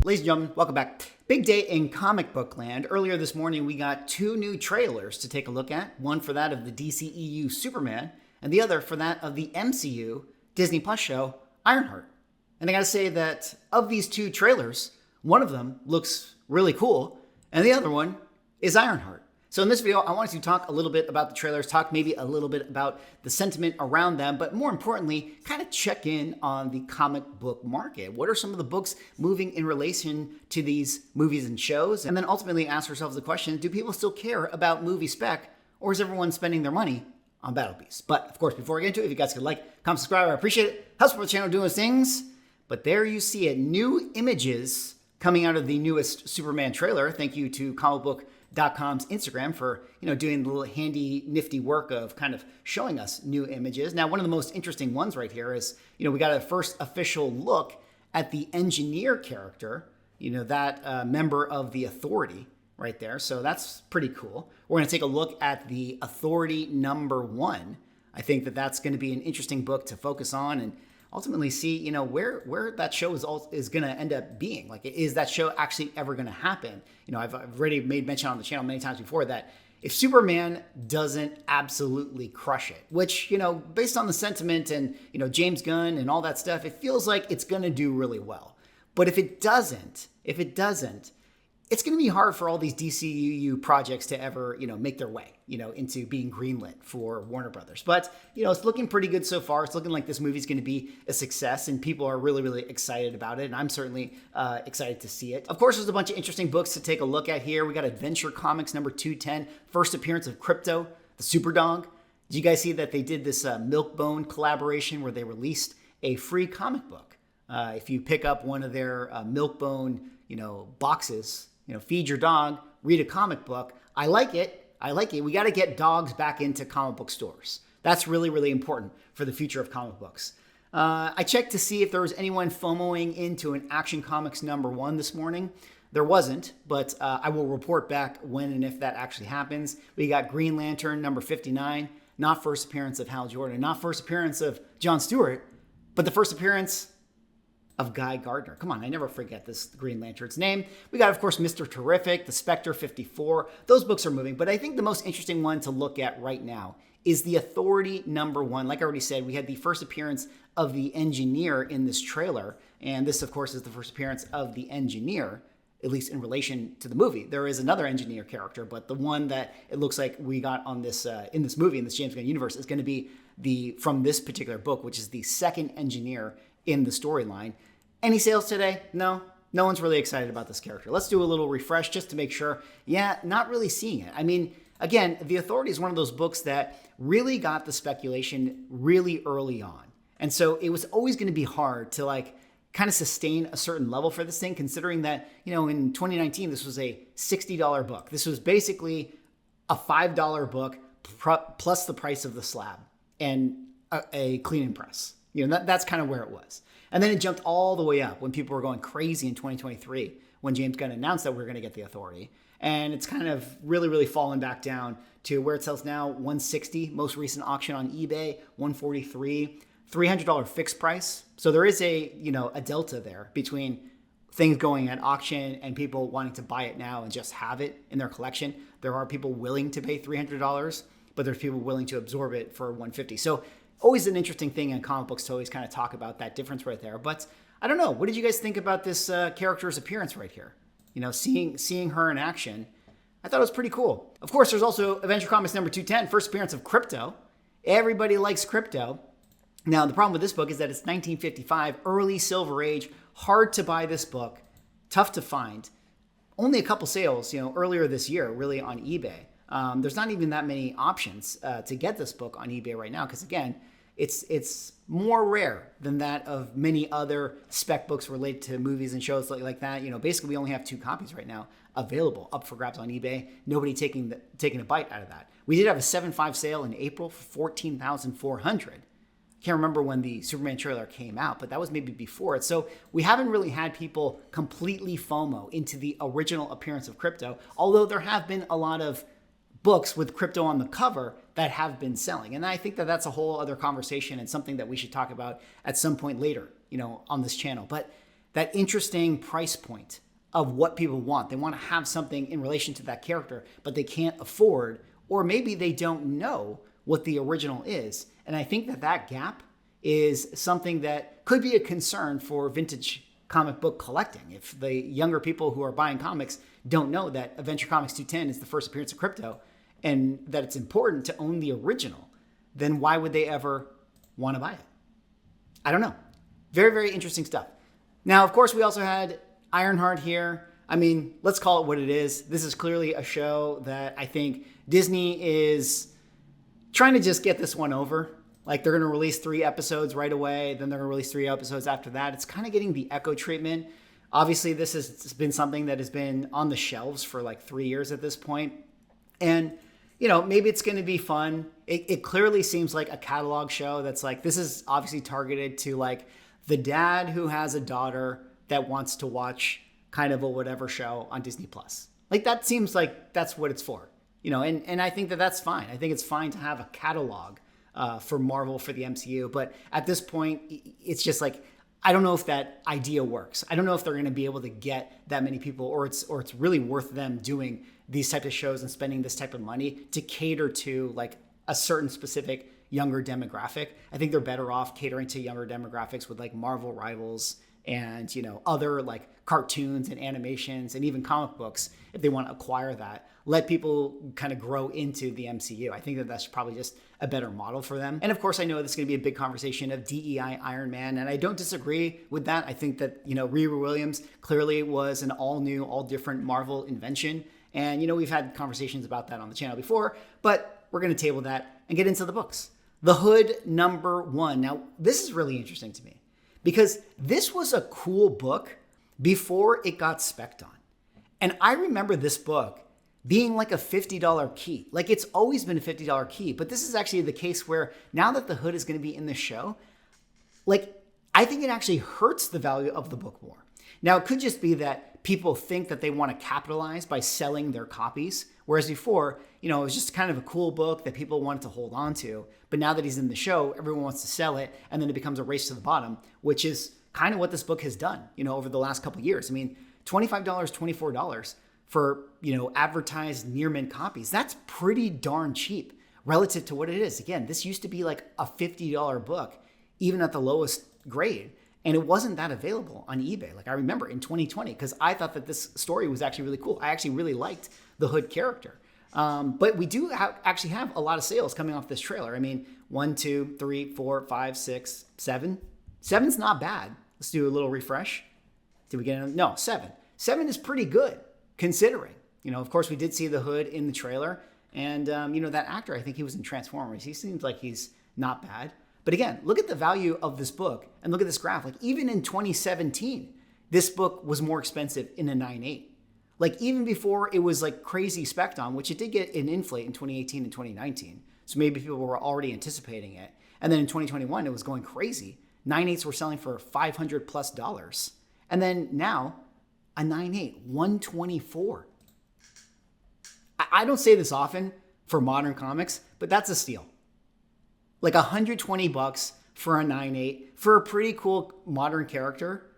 Ladies and gentlemen, welcome back. Big day in comic book land. Earlier this morning, we got two new trailers to take a look at. One for that of the DCEU Superman, and the other for that of the MCU Disney Plus show, Ironheart. And I gotta say that of these two trailers, one of them looks really cool, and the other one is Ironheart. So in this video, I wanted to talk a little bit about the trailers, talk maybe a little bit about the sentiment around them, but more importantly, kind of check in on the comic book market. What are some of the books moving in relation to these movies and shows? And then ultimately ask ourselves the question, do people still care about movie spec, or is everyone spending their money on Battle Beasts? But of course, before I get into it, if you guys could like, comment, subscribe, I appreciate it. Helps support the channel doing those things. But there you see it, new images coming out of the newest Superman trailer. Thank you to comicbook.com's Instagram for, doing the little handy, nifty work of kind of showing us new images. Now, one of the most interesting ones right here is, we got a first official look at the engineer character, that member of the Authority right there. So that's pretty cool. We're going to take a look at the Authority #1. I think that that's going to be an interesting book to focus on and ultimately see, where that show is going to end up being. Like, is that show actually ever going to happen? I've already made mention on the channel many times before that if Superman doesn't absolutely crush it, which, based on the sentiment and, James Gunn and all that stuff, it feels like it's going to do really well. But if it doesn't, it's going to be hard for all these DCEU projects to ever, make their way, into being greenlit for Warner Brothers. But, it's looking pretty good so far. It's looking like this movie's going to be a success and people are really, really excited about it. And I'm certainly excited to see it. Of course, there's a bunch of interesting books to take a look at here. We got Adventure Comics number 210, first appearance of Crypto, the Superdog. Did you guys see that they did this Milkbone collaboration where they released a free comic book? If you pick up one of their Milkbone, boxes, feed your dog, read a comic book. I like it. We got to get dogs back into comic book stores. That's really, really important for the future of comic books. I checked to see if there was anyone FOMOing into an Action Comics #1 this morning. There wasn't, but I will report back when and if that actually happens. We got Green Lantern number 59, not first appearance of Hal Jordan, not first appearance of Jon Stewart, but the first appearance of Guy Gardner. Come on, I never forget this Green Lantern's name. We got, of course, Mr. Terrific, the Spectre 54. Those books are moving, but I think the most interesting one to look at right now is the Authority #1. Like I already said, we had the first appearance of the Engineer in this trailer, and this, of course, is the first appearance of the Engineer, at least in relation to the movie. There is another Engineer character, but the one that it looks like we got on this in this movie, in this James Gunn universe, is going to be from this particular book, which is the second Engineer in the storyline. Any sales today? No. No one's really excited about this character. Let's do a little refresh just to make sure. Yeah, not really seeing it. I mean, again, The Authority is one of those books that really got the speculation really early on. And so it was always going to be hard to kind of sustain a certain level for this thing, considering that, in 2019, this was a $60 book. This was basically a $5 book plus the price of the slab and a cleaning press. That's kind of where it was. And then it jumped all the way up when people were going crazy in 2023 when James Gunn announced that we were going to get The Authority. And it's kind of really, really fallen back down to where it sells now, $160, most recent auction on eBay, $143, $300 fixed price. So there is a delta there between things going at auction and people wanting to buy it now and just have it in their collection. There are people willing to pay $300, but there's people willing to absorb it for $150. So always an interesting thing in comic books to always kind of talk about that difference right there. But I don't know. What did you guys think about this character's appearance right here? Seeing her in action, I thought it was pretty cool. Of course, there's also Adventure Comics number 210, first appearance of Crypto. Everybody likes Crypto. Now, the problem with this book is that it's 1955, early Silver Age, hard to buy this book, tough to find. Only a couple sales, earlier this year, really on eBay. There's not even that many options to get this book on eBay right now because, again, it's more rare than that of many other spec books related to movies and shows like that. Basically, we only have 2 copies right now available up for grabs on eBay. Nobody taking a bite out of that. We did have a 7.5 sale in April for $14,400. Can't remember when the Superman trailer came out, but that was maybe before it. So we haven't really had people completely FOMO into the original appearance of Crypto, although there have been a lot of books with Crypto on the cover that have been selling. And I think that that's a whole other conversation and something that we should talk about at some point later, on this channel. But that interesting price point of what people want. They want to have something in relation to that character, but they can't afford, or maybe they don't know what the original is. And I think that gap is something that could be a concern for vintage comic book collecting. If the younger people who are buying comics don't know that Adventure Comics 210 is the first appearance of Crypto and that it's important to own the original, then why would they ever want to buy it? I don't know. Very, very interesting stuff. Now, of course, we also had Ironheart here. I mean, let's call it what it is. This is clearly a show that I think Disney is trying to just get this one over. Like, they're going to release 3 episodes right away. Then they're going to release 3 episodes after that. It's kind of getting the Echo treatment. Obviously, this has been something that has been on the shelves for like 3 years at this point. And, you know, maybe it's going to be fun. It clearly seems like a catalog show that's like, this is obviously targeted to like the dad who has a daughter that wants to watch kind of a whatever show on Disney Plus. Like, that seems like that's what it's for, you know, and I think that that's fine. I think it's fine to have a catalog for Marvel, for the MCU. But at this point, it's just like, I don't know if that idea works. I don't know if they're going to be able to get that many people, or it's really worth them doing these types of shows and spending this type of money to cater to like a certain specific younger demographic. I think they're better off catering to younger demographics with like Marvel Rivals and, you know, other like cartoons and animations and even comic books if they want to acquire that. Let people kind of grow into the MCU. I think that that's probably just a better model for them. And of course, I know this is going to be a big conversation of DEI Iron Man, and I don't disagree with that. I think that, you know, Riri Williams clearly was an all new, all different Marvel invention. And, you know, we've had conversations about that on the channel before, but we're going to table that and get into the books. The Hood #1. Now, this is really interesting to me because this was a cool book before it got spec'd on. And I remember this book being like a $50 key. Like, it's always been a $50 key, but this is actually the case where now that the Hood is going to be in the show, like, I think it actually hurts the value of the book more. Now, it could just be that people think that they want to capitalize by selling their copies, whereas before, you know, it was just kind of a cool book that people wanted to hold on to. But now that he's in the show, everyone wants to sell it, and then it becomes a race to the bottom, which is kind of what this book has done, you know, over the last couple of years. I mean, $25, $24 for, you know, advertised near mint copies. That's pretty darn cheap relative to what it is. Again, this used to be like a $50 book, even at the lowest grade. And it wasn't that available on eBay. Like, I remember in 2020, because I thought that this story was actually really cool. I actually really liked the Hood character. But we do actually have a lot of sales coming off this trailer. I mean, 1, 2, 3, 4, 5, 6, 7. 7's not bad. Let's do a little refresh. Did we get it? No, 7. 7 is pretty good, considering. You know, of course, we did see the Hood in the trailer. And, you know, that actor, I think he was in Transformers. He seems like he's not bad. But again, look at the value of this book and look at this graph. Like, even in 2017, this book was more expensive in a 9.8. Like, even before it was like crazy spec'd on, which it did get an inflate in 2018 and 2019. So maybe people were already anticipating it. And then in 2021, it was going crazy. 9.8s were selling for $500+. And then now a 9.8, $124. I don't say this often for modern comics, but that's a steal. Like $120 for a 9.8 for a pretty cool modern character,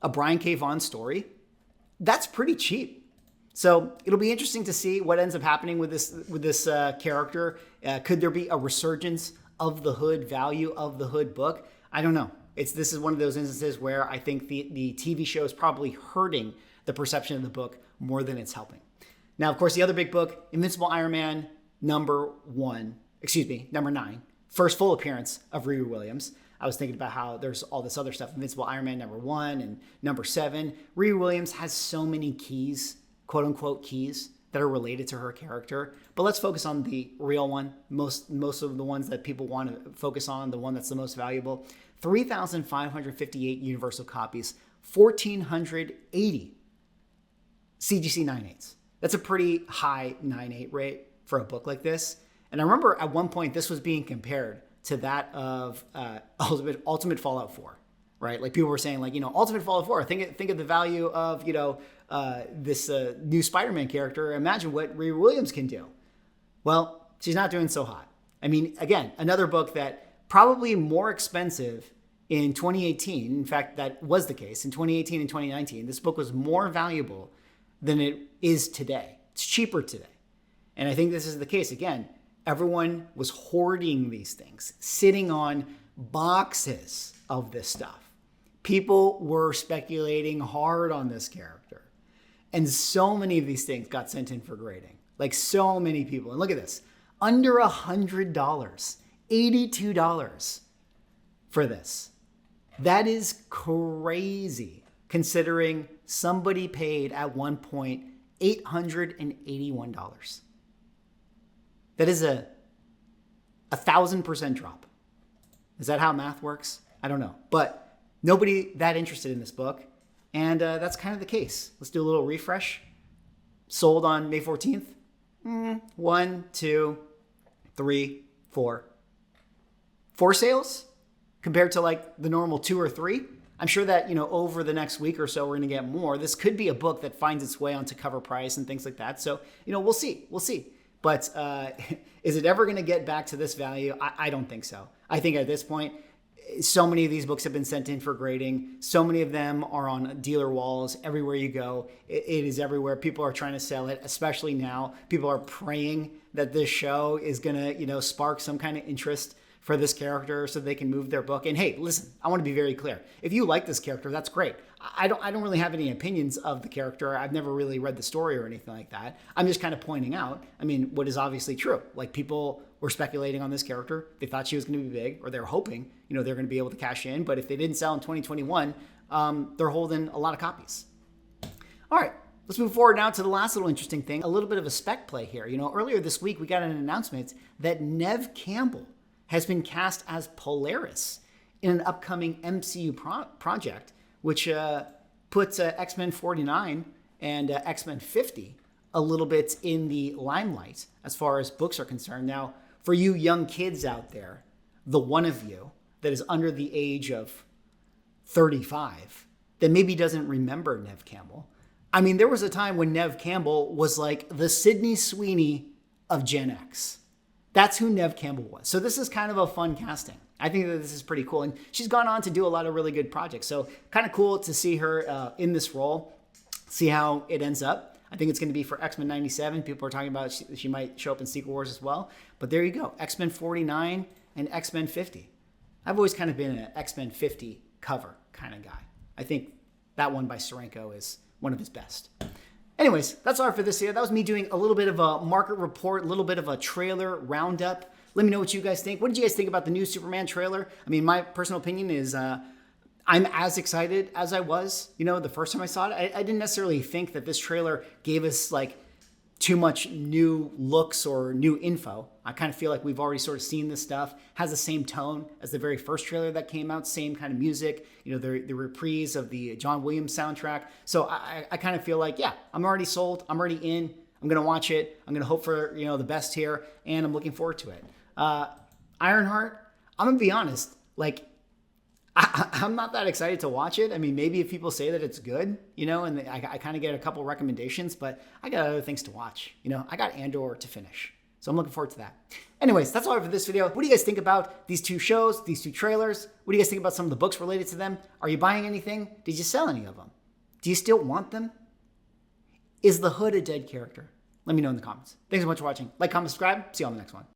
a Brian K. Vaughan story. That's pretty cheap. So it'll be interesting to see what ends up happening with this character. Could there be a resurgence of the Hood value of the Hood book? I don't know. This is one of those instances where I think the TV show is probably hurting the perception of the book more than it's helping. Now, of course, the other big book, Invincible Iron Man number 9. First full appearance of Riri Williams. I was thinking about how there's all this other stuff. Invincible Iron Man number 1 and number 7. Riri Williams has so many keys, quote unquote keys, that are related to her character. But let's focus on the real one. Most of the ones that people want to focus on, the one that's the most valuable. 3,558 universal copies, 1,480 CGC 9.8s. That's a pretty high 9.8 rate for a book like this. And I remember at one point this was being compared to that of Ultimate Fallout 4, right? Like, people were saying, like, you know, Ultimate Fallout 4, think of the value of, you know, this new Spider-Man character. Imagine what Riri Williams can do. Well, she's not doing so hot. I mean, again, another book that probably more expensive in 2018, in fact, that was the case, in 2018 and 2019, this book was more valuable than it is today. It's cheaper today. And I think this is the case. Again, everyone was hoarding these things, sitting on boxes of this stuff. People were speculating hard on this character. And so many of these things got sent in for grading. Like so many people. And look at this. Under $100, $82 for this. That is crazy considering somebody paid at one point $881. That is a 1,000% drop. Is that how math works? I don't know. But nobody that interested in this book. And that's kind of the case. Let's do a little refresh. Sold on May 14th. 1, 2, 3, 4. 4 sales compared to like the normal 2 or 3. I'm sure that, over the next week or so, we're going to get more. This could be a book that finds its way onto cover price and things like that. So, we'll see. We'll see. But is it ever going to get back to this value? I don't think so. I think at this point, so many of these books have been sent in for grading. So many of them are on dealer walls everywhere you go. It is everywhere. People are trying to sell it, especially now. People are praying that this show is going to, spark some kind of interest for this character so they can move their book. And hey, listen, I want to be very clear. If you like this character, that's great. I don't really have any opinions of the character. I've never really read the story or anything like that. I'm just kind of pointing out, what is obviously true. Like people were speculating on this character. They thought she was going to be big, or they were hoping, they're going to be able to cash in. But if they didn't sell in 2021, they're holding a lot of copies. All right, let's move forward now to the last little interesting thing, a little bit of a spec play here. Earlier this week, we got an announcement that Neve Campbell has been cast as Polaris in an upcoming MCU project, which puts X-Men 49 and X-Men 50 a little bit in the limelight as far as books are concerned. Now, for you young kids out there, the one of you that is under the age of 35 that maybe doesn't remember Neve Campbell. There was a time when Neve Campbell was like the Sydney Sweeney of Gen X. That's who Neve Campbell was. So this is kind of a fun casting. I think that this is pretty cool. And she's gone on to do a lot of really good projects. So kind of cool to see her in this role, see how it ends up. I think it's going to be for X-Men 97. People are talking about she might show up in Secret Wars as well. But there you go. X-Men 49 and X-Men 50. I've always kind of been an X-Men 50 cover kind of guy. I think that one by Steranko is one of his best. Anyways, that's all for this video. That was me doing a little bit of a market report, a little bit of a trailer roundup. Let me know what you guys think. What did you guys think about the new Superman trailer? My personal opinion is I'm as excited as I was, the first time I saw it. I didn't necessarily think that this trailer gave us like too much new looks or new info. I kind of feel like we've already sort of seen this stuff. Has the same tone as the very first trailer that came out, same kind of music, the reprise of the John Williams soundtrack. So I kind of feel like, yeah, I'm already sold. I'm already in. I'm going to watch it. I'm going to hope for, the best here, and I'm looking forward to it. Ironheart, I'm going to be honest, like, I'm not that excited to watch it. Maybe if people say that it's good, and I kind of get a couple recommendations, but I got other things to watch. I got Andor to finish. So I'm looking forward to that. Anyways, that's all for this video. What do you guys think about these two shows, these two trailers? What do you guys think about some of the books related to them? Are you buying anything? Did you sell any of them? Do you still want them? Is the Hood a dead character? Let me know in the comments. Thanks so much for watching. Like, comment, subscribe. See you on the next one.